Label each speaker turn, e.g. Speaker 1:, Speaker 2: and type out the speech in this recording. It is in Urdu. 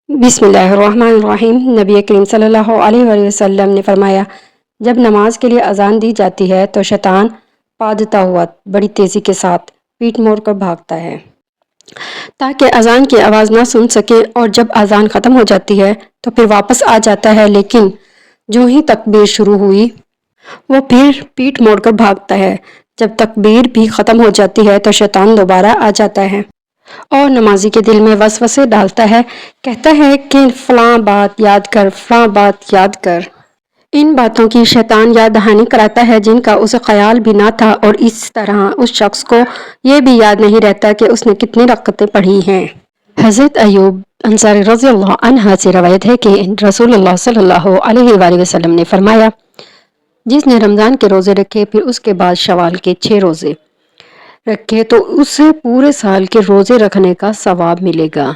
Speaker 1: بسم اللہ الرحمن الرحیم۔ نبی کریم صلی اللہ علیہ وآلہ وسلم نے فرمایا، جب نماز کے لیے اذان دی جاتی ہے تو شیطان پادتا ہوا بڑی تیزی کے ساتھ پیٹ موڑ کر بھاگتا ہے تاکہ اذان کی آواز نہ سن سکے، اور جب اذان ختم ہو جاتی ہے تو پھر واپس آ جاتا ہے، لیکن جو ہی تکبیر شروع ہوئی وہ پھر پیٹ موڑ کر بھاگتا ہے۔ جب تکبیر بھی ختم ہو جاتی ہے تو شیطان دوبارہ آ جاتا ہے اور نمازی کے دل میں وسوسے ڈالتا ہے، کہتا ہے کہ فلاں بات یاد کر، فلاں بات یاد کر۔ ان باتوں کی شیطان یاد دہانی کراتا ہے جن کا اسے خیال بھی نہ تھا، اور اس طرح اس شخص کو یہ بھی یاد نہیں رہتا کہ اس نے کتنی رکعتیں پڑھی ہیں۔ حضرت ایوب انصاری رضی اللہ عنہ سے روایت ہے کہ رسول اللہ صلی اللہ علیہ وآلہ وسلم نے فرمایا، جس نے رمضان کے روزے رکھے پھر اس کے بعد شوال کے 6 روزے رکھے تو اسے پورے سال کے روزے رکھنے کا ثواب ملے گا۔